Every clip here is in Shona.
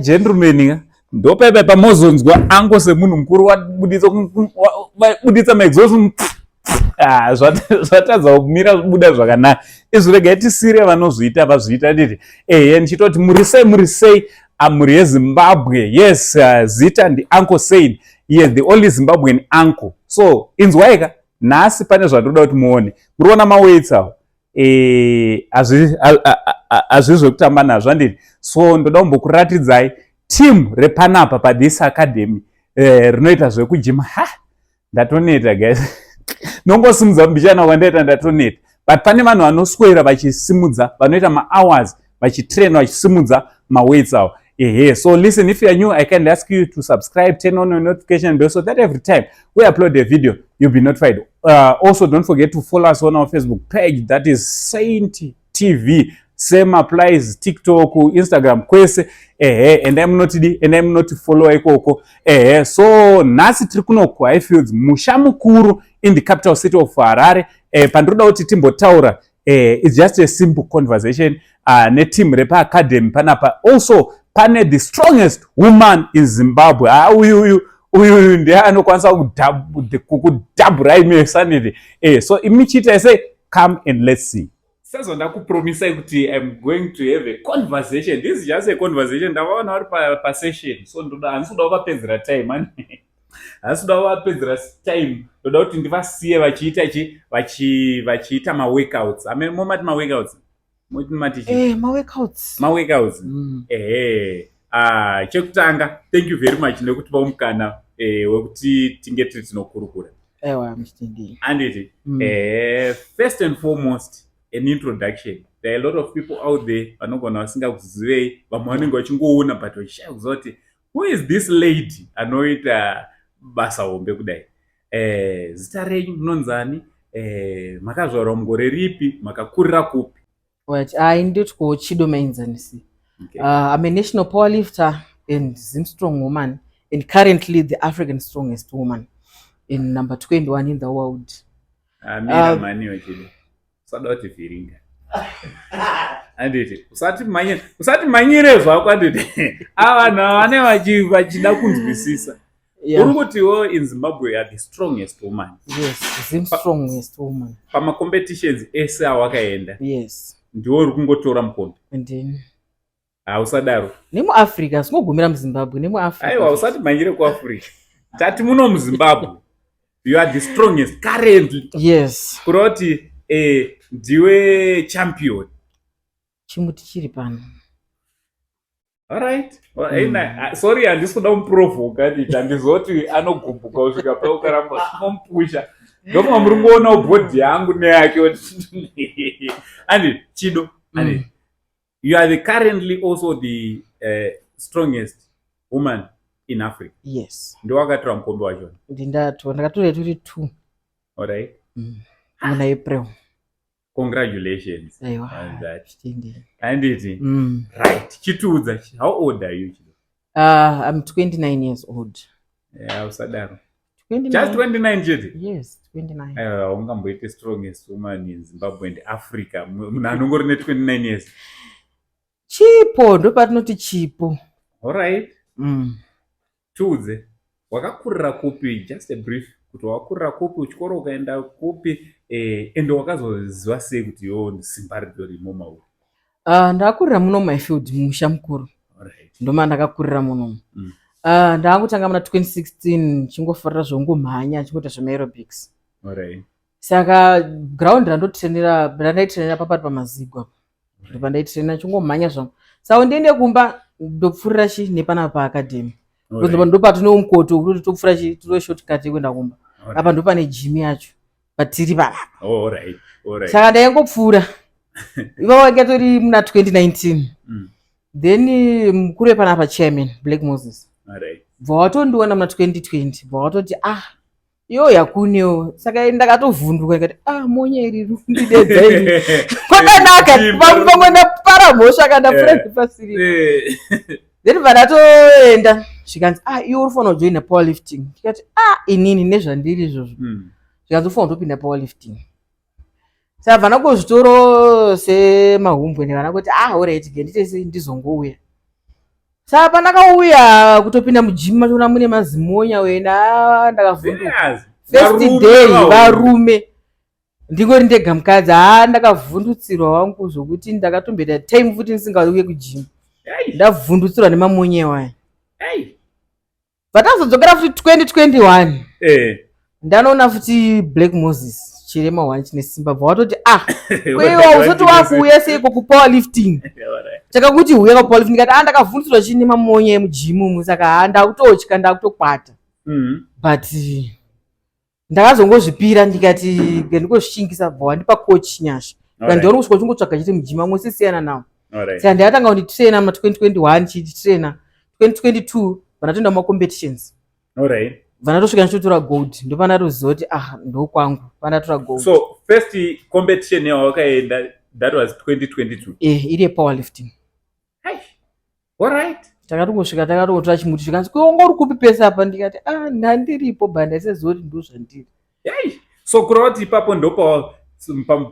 gentlemen ndopepe pamozonzwa angu semunhu mukuru wabuditsa maexhaust zvatadza kumira buda zvakanaka. Izvi regai tisiire vanozviita vazviita nditi ndichitoti muri sei muri yeZimbabwe. Yes, zita ndiUncle Said. Yes, the only Zimbabwean uncle. So inzwaika nhasi pane zvandoda kuti muone. Muriona maweights awo hazvizvi zvekutamba nazvo handiti. So ndoda kumbokuratidzai team repanapa paThis Academy rinoita zvekujima. Ndatoneta guys. Nongosimudza mbichana wandaita ndatoneta. But pane vanhu vanoswera vachisimudza, vanoita ma-hours vachitraina vachisimudza ma-weights awo. So listen, if you are new, I can ask you to subscribe, turn on your notification bell so that every time we upload a video, you'll be notified. Also, don't forget to follow us on our Facebook page, that is Saint TV. Same applies TikTok, Instagram, kwese. And I'm not follow ikoko. So nasi trikuno kwa Highfields mushamukuru in the capital city of Harare. Pandroda uti timbo taura. It's just a simple conversation. Ne team repa academy panapa. Also, pane the strongest woman in Zimbabwe. Uyu ndiye anokwanisa kukudhabhura ime sanity. So imichita I say, come and let's see. Sasa ndakupromise kuti I'm going to have a conversation. This is just a conversation. Ndavaona vari pa session. So handisuda vapedzera time man. Handisuda vapedzera time. Ndoda kuti ndivasiye vachiita ma workouts. Momati ma workouts. Ma workouts. Chekutanga, thank you very much nekutipa mukana wekuti tinge tiri tinokurukura. Anditi. First and foremost, an introduction. There are a lot of people out there vanogona vasingakuzivei, vamwe vanenge vachingoona but vachishaya kuzoti who is this lady anoita basa hombe kudai. Zita renyu munonzani? Makazvarwa mugore ripi? Makakurira kupi? Right, nditwa Chido Mainzanisi. I'm a national powerlifter and Zimstrong woman, and currently the African strongest woman in number 21 in the world. Sadoti firinga. Anditi, usati manyire zvako anditi. Vanhu vane vachida kunzwisisa. Uri kutiwo in Zimbabwe are the strongest woman. Yes, the strongest woman. Pama competitions ese awakaenda. Yes. Ndiwo uri kungotora mukombe. Ndini. Usadaro. Nemu Africa, singogumira muZimbabwe, nemu Africa. Aiwa, usati manyire ku Africa. Tati muno muZimbabwe. You are the strongest currently. Yes. Kuroti ndiwe champion. Chimuti chiri pano. Alright. Sorry, handisikuda kumuprovoka ndizoti anogumbuka kusvika paukaramba kumpusha. Ndomwe muri kuona bhodhi yangu neyake. And Chido, you are currently also the strongest woman in Africa. Yes. Ndowakatora mukombe wacho. Ndakatora turi 2. Alright. Muna April. Congratulations. Aiwa. On that. And it. Right. Chituudza. How old are you? I'm 29 years old. Yeah, usadaro. 29. Just 29 chete? Yes, 29. Ungamboite strongest woman in Zimbabwe and Africa. Munhu anongori ne 29 years. Chipo, ndo patinoti chipo. Alright. Tuudze. Wakakurira kupi? Just a brief. Kuti wakurira kupi uchikoro ukaenda kupi ende wakazoziva sei kuti simba ritorimo mauri? Ndakurira muno Highfields musha mukuru. Alright. Ndoma ndakakurira muno. Ndakutanga muna 2016 chingofarira zvongomhanya chingoita zvema-aerobics. Alright. Saka ground randaitrainera papati pamazigwa. Ndopandaitrainera chingomhanya zvangu. Saka ndiende kumba ndopfurira nepana paacademy. Ndopatino mukoto kuti topfura tiro shortcut kuenda kumba. Apa ndopane gym yacho. Patiri papa. Alright. Saka ndaingopfura. Ivo wakatori muna 2019. Then mukuru panapa chairman Black Moses. Alright. Vatondiona muna 2020. Vatoti yo yakunewo. Saka ndakatovhunduka ngati monyeri ndidedzaini. Kwakanaka pamwe ndapara mhosva kana friend pasiri. Then vandatoenda zvikanzi iwe urifanira kujoina powerlifting. Tikati inini nezvandiri izvozvo. Zvikanzi ufanira kutopinda powerlifting. saka vana kuzvitoro semahumbwe nevana kuti alright genditese ndizongouya. Saka pandakauya kutopinda mujimu machoona mune mazimonya wena ndakavhunduka. First day varume ndingori ndega mukadzi ndakavhundutsirwa wangu zvokuti ndakatombeta time futi ndisingauye kujimu. Ndavhundutsirwa nemamonye waya. Vatazodzokera futi 2021 ndanoona futi Black Moses chirema 1 chine simba bvatoti kwewa usoti wakuuya seiko kupowerlifting. Takakuti uya kupowerlifting kati ndakavhundutsirwa chini mamonye emujimu saka ndakutotya ndakutokwata. But ndakazongozvipira ndikati ndikuzvishingisa bva wandipa coach nyasha. Ndiona kusvika uchingotsvaga chiri mujimu amwe sisiyana nawo. Saka ndakatanga kunditraina ma2021 chitraina 2022 vanatoenda mumacompetitions. Vanatosvika ndichotora gold ndopana ruziva kuti ndokwangu panatora gold. So first competition yawakaenda that was 2022. Iri yepowerlifting. Alright. Takatongosvika takatora chimuti chikanzi ungori kupi pesa apa ndikati ndandiripo banda sezoti ndozvandiri. So kurava kuti ipapo ndo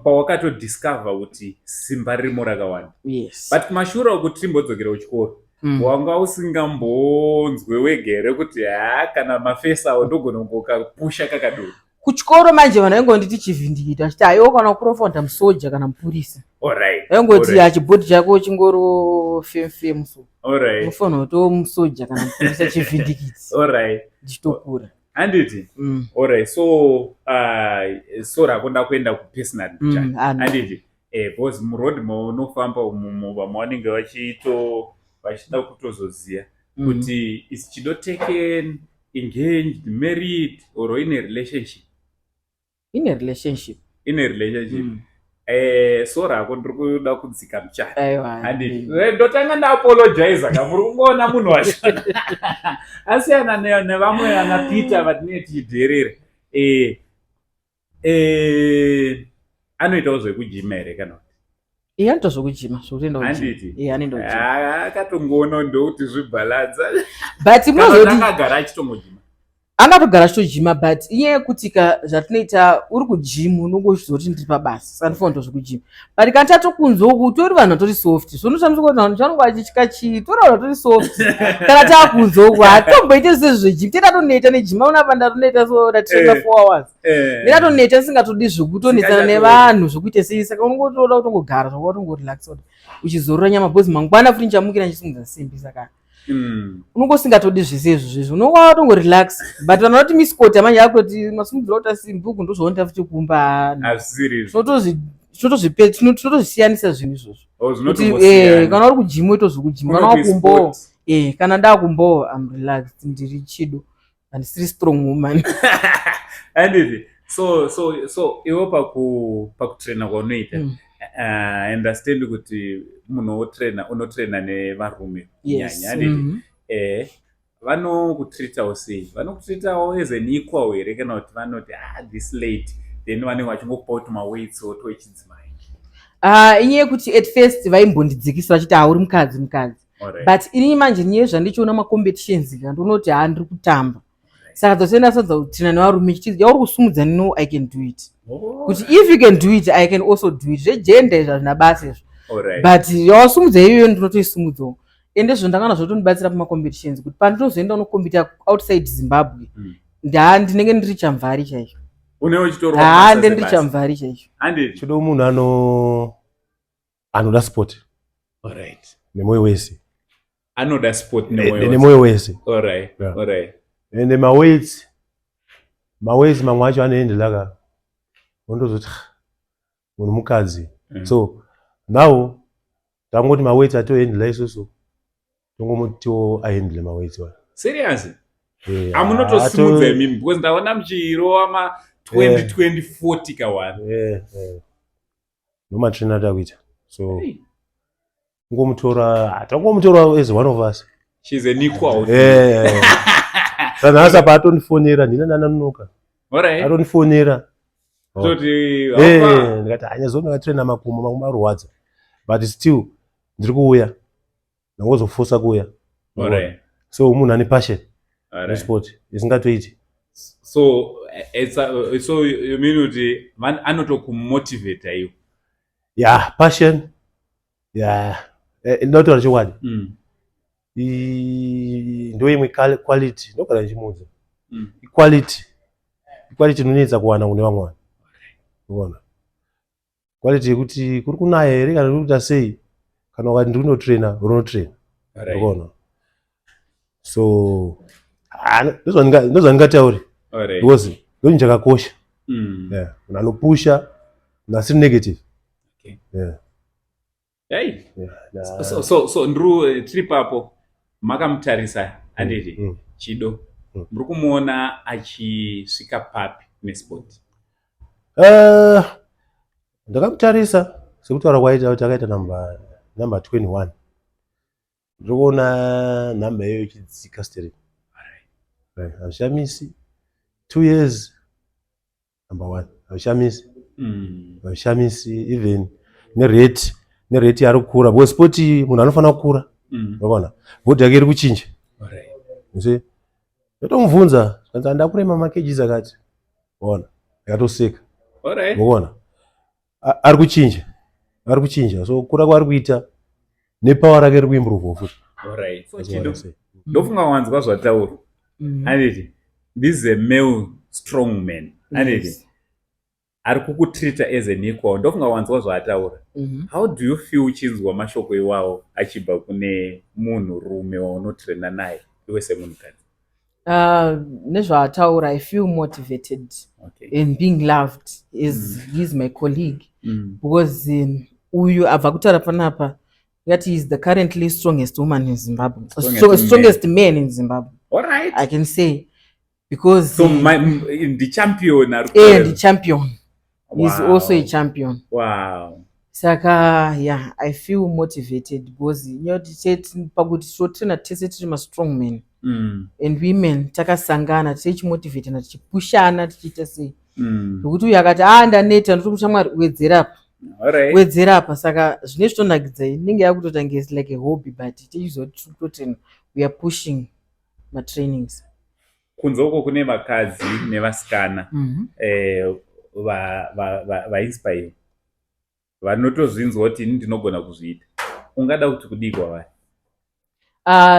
pawakatodiscover kuti simba ririmo rakawanda. Yes. But kumashure okuti timbodzokera kuchikoro wanga usingambonzwe wegere kuti kana mafesa awo ndogona kungokapusha kakaduro. Kuchikoro manje vanhu vaingonditi chivhindikiti vachiti aiwo kana kuprofunda musoja kana mupurisa. Vaingoti chibhodhi chako chingoro femu so unofanira kuto musoja kana mupurisa chivhindikiti ndichitokura handiti. Alright, so rakonda kuenda kupersonal handiti because muroad maunofamba vanenge vachida kutozoziva kuti is chido taken, engaged, married or in a relationship. In a relationship. So rako ndiri kuda kudzika muchana handiti ndotanga ndaapologiza kamuri kungoona munhu wacho asiyana nevamwe ana Peter vatinee tichidherera anoitawo zvekujima here kana kuti anoita zvekujima handiti akatongoona ndokuti zvibhaladza but akagara achitomujima angatogara achitojima but inyaya yekuti zvatinoita uri kujimu unongozvizoti ndiri pabasa saka ndifanira zvekujima but kana tatokunzwa kuti tori vanhu vatori soft zvonoshamisa kuti vanhu vanonga vachitya chii tori vanhu vatori soft kana takunzwa kuti hatomboite sezvejimu tetatoneta nejima unapa ndatoneta so ndatraina 4 hours ndetatoneta ndisingatodi zvekutonetsana nevanhu zvokuita sei saka unongotoda kutongogara zvako watongorelaxa uchizorora nyama bhozi mangwana futi nchamukira ndichisimudza simbi saka unongosingatodi zvese izvozvo unonga watongorelax but vanhu vanoti miskoti manje akutoti masimudzira kuti asimbuku ndozvaonita futi kumba tinotozvisiyanisa zvinhu izvozvo kana uri kujimu itozvekujima kana wakumbo kana ndakumbo am relaxed ndiri chido handisiri strong woman handiti so iwo pakutraina kwaunoita I understand kuti munhu unotraina nevarume kunyanya handiti vanokutreatawo sei? Vanokutreatawo as an equal here kana kuti vanoti this late then vanenge vachingokupa kuti maweights oto echidzimai? Inyaya yekuti at first vaimbondidzikisa vachiti uri mukadzi but ini manje nyaya zvandichiona macompetitions ndinoti ndiri kutamba saka dzosenda sadza kutraina nevarume chichiti yauri kusumudza no I can do it kuti if you can do it I can also do it zvejenda izvo hazvina basa izvo but yawasumudza iyoyo ndinotoisumudzawo ende izvo ndangana zvotondibatsira pamacompetitions kuti pandinozoenda unokombita outside Zimbabwe ndinenge ndiri chamvari chaicho ndiri chamvari chaicho chido munhu anoda sport nemwoyo wese anoda sport nemwoyo wese ende maweights mamwe acho anoendelaka undozoti munhu mukadzi so now tangoti maweights atoendela isusu tongomutiwo aendele maweights wa serious amunotosimudza mimi because ndaona muchirova ma 2040 kawana nomatrainer takuita so tangomutora as one of us. She's an equal. Sana hasa pa atonifonera ndina nananuka. Alright. Atonifonera. Ndikati anyazona katrainer makumo marwadza. But still ndiri kuuya. Nangozofosa kuuya. Alright. So munhu ane passion. Alright. Sport isingatoiti. So so you mean kuti anotokumotivata iwo. Yeah, passion. Yeah. Ndotaura chokwadi. Ndo imwe quality ndogara chimudza. Quality inonetsa kuwana kune vamwe. Unaona. Quality yekuti kuri kunaya here kana kuti asei kana ukati ndiri kunotraina unotraina. Unaona. So ndozvandingatauri. Because ndochinhu chakakosha. Yeah. Munhu anopusha nasiri negative. Okay. Yeah. Hey. Yeah. So ndru tiri papo makamutarisa handiti Chido. Muri kumuona achisvika papi nesport? Ndakamutarisa sekutaura kwaita kuti akaita number 21. Ndiri kuona nhamba iyoyo ichidzika stering. Hazvishamisi 2 years number 1. Hazvishamisi even nerate yari kukura because sport munhu anofanira kukura. Unaona? Body yake iri kuchinja. You ndotomubvunza kuti ndakurema makeji akati. Unaona? Akatoseka. Unaona? Ari kuchinja. So kura kwaari kuita nepower yake iri kuimprove futi. So Chido. Ndofunga wanzwa zvatauro. Handiti, this is a male strong man. Handiti, ari kukutreata as an equal. Ndofunga wanzwa zvataura. How do you feel uchinzwa mashoko iwawo achibva kune munhu rume waunotraina naye iwe semunhukadzi? Nezvaataura, I feel motivated and being loved. He's my colleague because uyu abva kutaura panapa that he is the currently strongest woman in Zimbabwe. Strongest man in Zimbabwe. All right. I can say because so the champion. The champion. Wow. He's also a champion. Wow. Saka yeah, I feel motivated because pakuti shotraina tese tiri ma-strong men and women takasangana tichimotivatana tichipushana tichiita sei zvokuti uyu akati ndaneta ndiri kuti shamwari wedzera apa. Saka zvine zvitonakidza inenge yakutotanga is like a hobby but tichizototena we are pushing ma-trainings. Kunze uko kune vakadzi nevasikana vainspire vanotozvinzwa kuti ndinogona kuzviita. Ungada kuti kudii kwavari?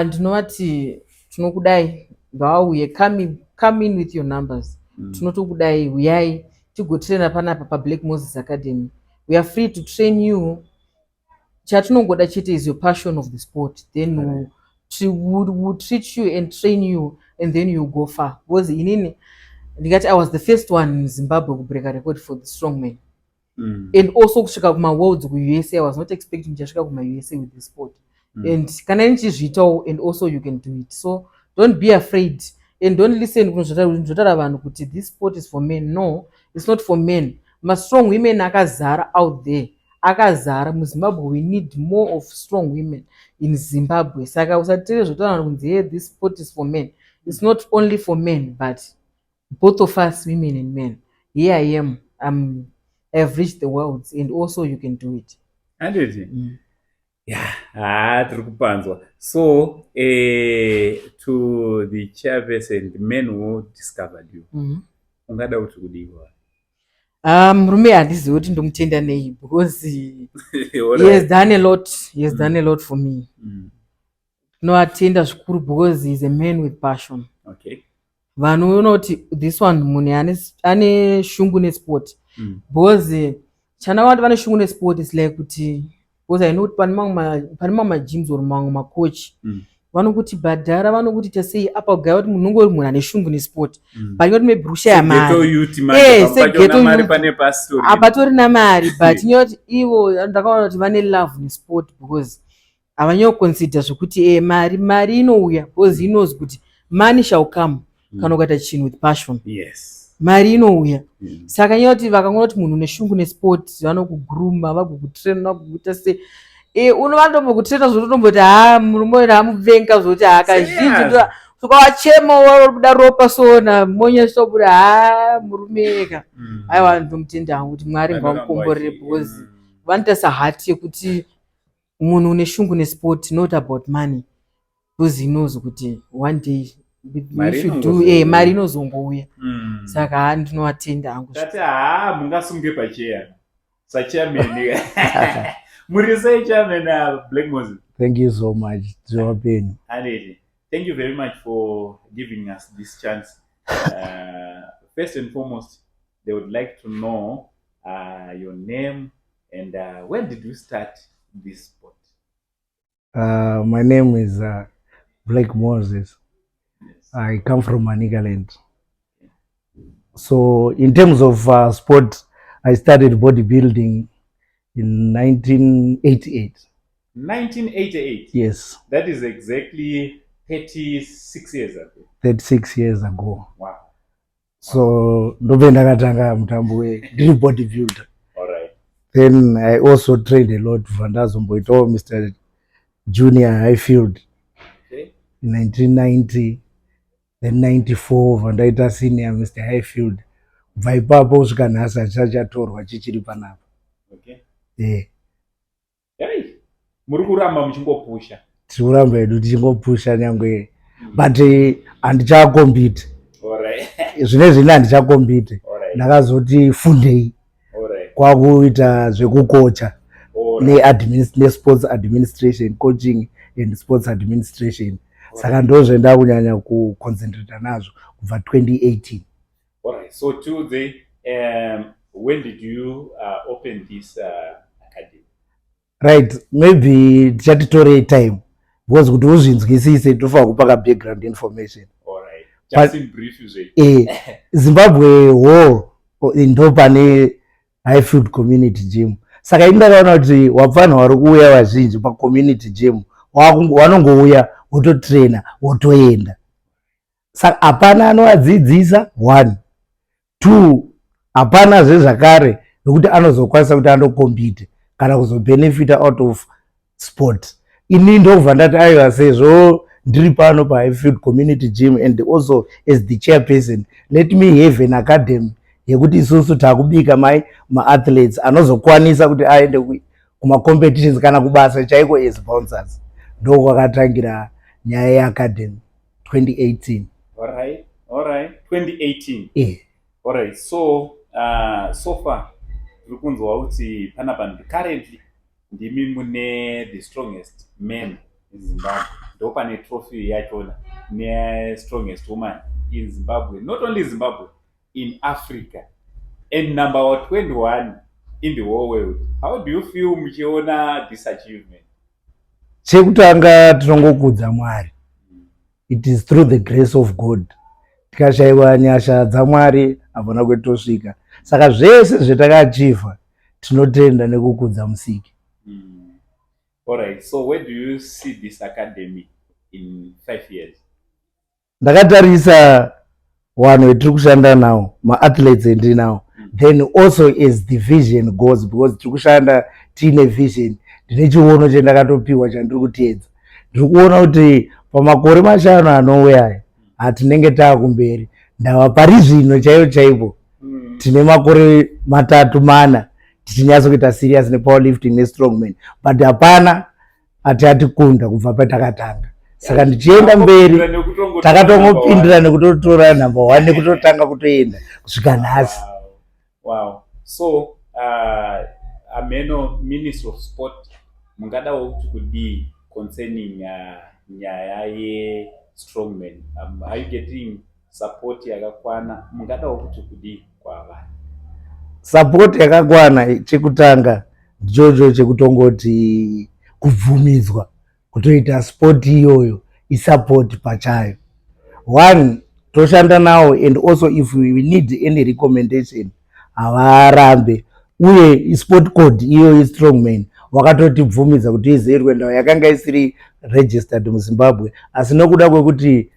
Ndinovati tinokudai ngavauye, come in with your numbers. Tinotokudai, uyai tigotraina panapa paBlack Moses Academy. We are free to train you. Chatinongoda chete is your passion of the sport. Then we'll treat you and train you and then you go far. Because I was the first one in Zimbabwe to break a record for the strongmen. And also kusvika kuma-worlds ku-USA. I was not expecting to kusvika kuma-USA with the sport. And kana nichizviitawo and also you can do it. So don't be afraid and don't listen kunozvotara vanhu kuti this sport is for men. No, it's not for men. Ma-strong women akazara out there. Akazara muZimbabwe. We need more of strong women in Zimbabwe. Saka usatire zvotaura kunzi this sport is for men. It's not only for men but both of us, women and men. Here I am. I've reached the world and also you can do it. Yeah, tiri kupanzwa. So to the chairperson, the men who discovered you, ungada kuti kudii? Murume handizivi kuti ndomutenda nei because he has done a lot. He has done a lot for me. Tinoatenda zvikuru because he is a man with passion. Okay. Vanhu unoti this one munhu ane shungu nesport. Because chana vanhu vane shungu nesport is like kuti because I know pane mamwe magyms or mamwe macoach vanokuti bhadhara vanokuti tasei apa kugaya kuti munhu ungori munhu ane shungu nesport panoti maybe rushaya mari apatorina mari but nyoti ivo ndakaona kuti vane love nesport because havanyoconsider zvokuti mari inouya because he knows kuti money shall come kana ukaita chinhu with passion. Yes. Mari inouya. Saka nyoti vakangoona kuti munhu neshungu nesport vanokuguruma vagokutraina vagokuita sei unovandombokutraina zvototomboti murume uyu hamuvenga zvoti kazhinji ukavachema wakuda ropa sona monyesitobuti murume eka aiwa ndomutenda hangu kuti Mwari ngamukomborere because vanoita sahati yekuti munhu une shungu nesport not about money because he knows kuti one day Mari if you do inongozouya. mari inozongouya saka ndinoatenda hangu tati mungasunge pacheya sachairman muri sei chairman Black Moses? Thank you so much. Joapen. Thank you very much for giving us this chance. First and foremost, they would like to know your name and when did you start this sport? My name is Black Moses. Yes. I come from Manicaland. So in terms of sport, I started bodybuilding in 1988. 1988? Yes. That is exactly 36 years ago. 36 years ago. Wow. So ndobe ndakatanga mutambo we bodybuilder. All right. Then I also trained a lot vandazomboitawo Mr. Junior Highfield. Okay. In 1990, then 94 vandaita senior Mr. Highfield. Kubva ipapo kusvika nhasi hachichatorwa chichiri panapa. Okay. Yeah. Hey, muri kuramba muchingopusha. Tiri kuramba hedu tichingopusha nyangwe but handichakombiti. Alright. Zvinezvi handichakombiti. Ndakazoti fundei kwakuita zvekukocha nesports administration, coaching and sports administration. Saka ndozvenda kunyanya kuconcentrate nazvo kubva 2018. Alright. So today, when did you open this academy? Right, maybe tichatitorei time because kuti uzvinzwisise tofanira kupaka background information. Alright. Just in brief you say. Zimbabwe whole ndo pane Highfield Community Gym. Saka indakaona kuti wapfana vari kuuya vazhinji pacommunity gym vanongouya wototraina wotoenda. Saka hapana anovadzidzisa 1 2 hapana zvezvakare nokuti anozokwanisa kuti andokombite kana kuzobenefita out of sport. Ini ndobva ndati aiwa sezvo ndiri pano paHighfield Community Gym and also as the chairperson, let me have an academy yekuti isusu takubika maathletes anozokwanisa kuti aende kumacompetitions kana kubasa chaiko as bouncers. Ndo kwakatangira nyaya yeacademy 2018. Alright. 2018. Yeah. Alright. So so far tiri kunzwa kuti panapa currently ndimi mune the strongest men in Zimbabwe. Ndo pane trophy yachona ne strongest woman in Zimbabwe. Not only Zimbabwe, in Africa. And number 21 in the whole world. How do you feel muchiona this achievement? Chekutanga tinongokudza Mwari. It is through the grace of God. Tikashaiwa nyasha dzaMwari hapana kwetosvika. Saka zvese zvetakaachievha tinotenda nekukudza Musiki. Alright, so where do you see this academy in 5 years? Ndakatarisa vanhu vetiri kushanda nawo, maathletes endinawo. Then also as the vision goes, because tiri kushanda tiine vision. Ndine chiono chendakatopiwa chandiri kuteedza. Ndiri kuona kuti pamakore 5 anouya hatinenge taakumberi. Ndava pari zvino chaipo tine makore 3-4 tichinyatso kuita serious nepowerlifting nestrongman, but hapana atiatikunda kubva patakatanga. Saka ndichienda mberi takatongopindira nekutotora number 1 nekutotanga kutoenda kusvika nhasi. Wow. So ameno Ministry of Sport mungadawo kuti kudii concerning nyaya ye strongman? Are you getting support yakakwana? Mungadawo kuti kudii kwa vanhu? Support yakakwana chekutanga ndichocho chekutongoti kubvumidzwa kutoita sport iyoyo isupport pachayo. 1 toshanda nawo, and also if we need any recommendation havarambe. Uye sport code iyo strongman wakatotibvumidza kuti izerwe ndawo yakanga isiri registered muZimbabwe, asi nokuda kwekuti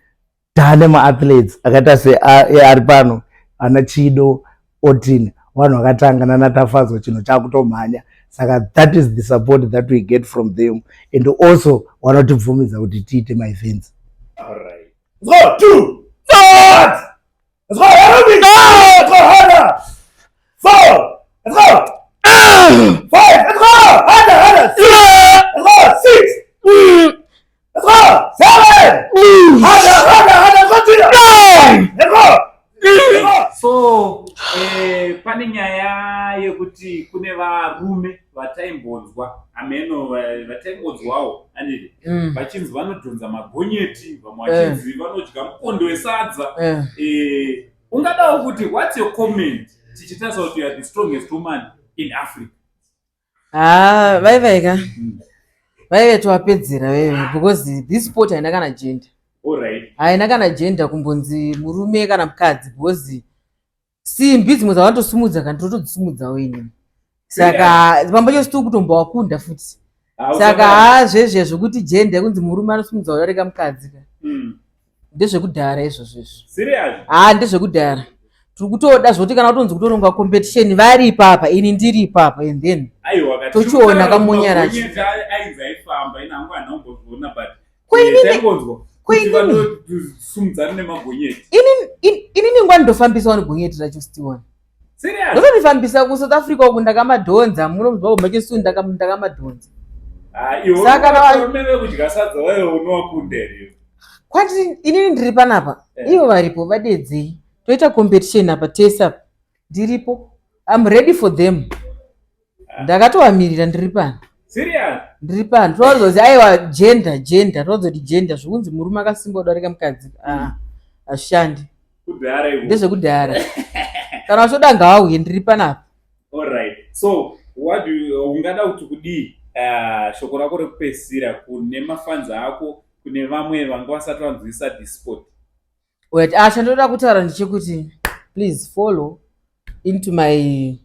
tane maathletes akaita seari pano ana Chido Otin, vanhu vakatangana natafadzo chinhu chakutomhanya. Saka that is the support that we get from them, and also vanotibvumidza kuti tiite maevents. Alright. Let's go 2 start. Let's go aerobic. Let's go harder. 4. Let's go. 5. Let's go harder. 6. Let's go 6. Let's go 7. Harder. Go kune varume vataimbonzwa ameno vataimbonzwawo anditi vachinzi vanodhonza magonyeti, vamwe vachinzi vanodya mukondo wesadza. Ungadawo kuti what's your comment tichitarisa kuti you are the strongest woman in Africa? Vaiveka vaive tovapedzera veve because this sport haina kana gender. Alright. Haina kana gender kumbonzi murume kana mukadzi because simbi dzimwe dzavanotosimudza kana totodzisumudzawo inini. Saka pamba chose tiri kutombowakunda futi. Saka zvezve zvokuti gender kunzi murume anosumudza udarika mukadzi ndezvekudhara izvozvo. Serious? Ndezvekudhara. Tiri kutoda zvoti kana kutonzi kutoronga competition vari ipapa ini ndiri ipapa and then tochiona kamonyara aifamba inangu anambozviona but vanotosumudzana nemagonyeti. Inini ngwa ndofambisa negonyeti racho stiwani. Serious? Ndofambisa kuSouth Africa uku ndakamadhonza munomzwa machesu ndakamadhonza. Iwo varume vekudya sadza wewe unowakunda here. Kwati inini ndiri panapa ivo varipo vadedzei toita competition apa tese apa ndiripo I'm ready for them. Ndakatovamirira ndiri pano. Serious? Ndiri pano torodza kuti aiwa gender torodza kuti gender zvokunzi murume akasimba kudarika mukadzi ashandi ndezvekudhara kana vachoda ngavauye ndiri panapa. Alright, so ungada kuti kudii shoko rako rekupedzisira kune mafanza ako kune vamwe vanga vasati vanzwisa this sport? Chandoda kutaura ndechekuti please follow into my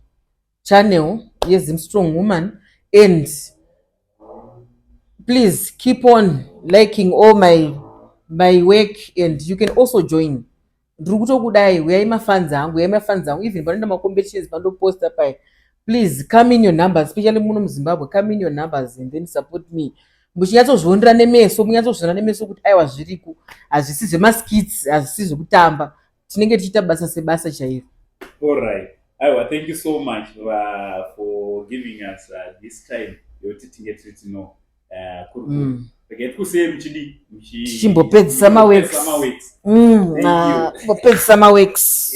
channel Zim Strong Woman and please keep on liking all my work and you can also join. Ndiri kutokudai uyai mafanza angu even panoenda macompetitions pandoposta pai. Please come in your numbers, especially muno muZimbabwe, come in your numbers and then support me. Muchinyatsozviondera nemeso munyatsozviona nemeso kuti aiwa zviriku hazvisi zvemaskits hazvisi zvekutamba tinenge tichiita basa sebasa chairo. Alright. Aiwa, thank you so much for giving us this time yoti tinge tino kusei muchidi tichimbopedzisa maworks.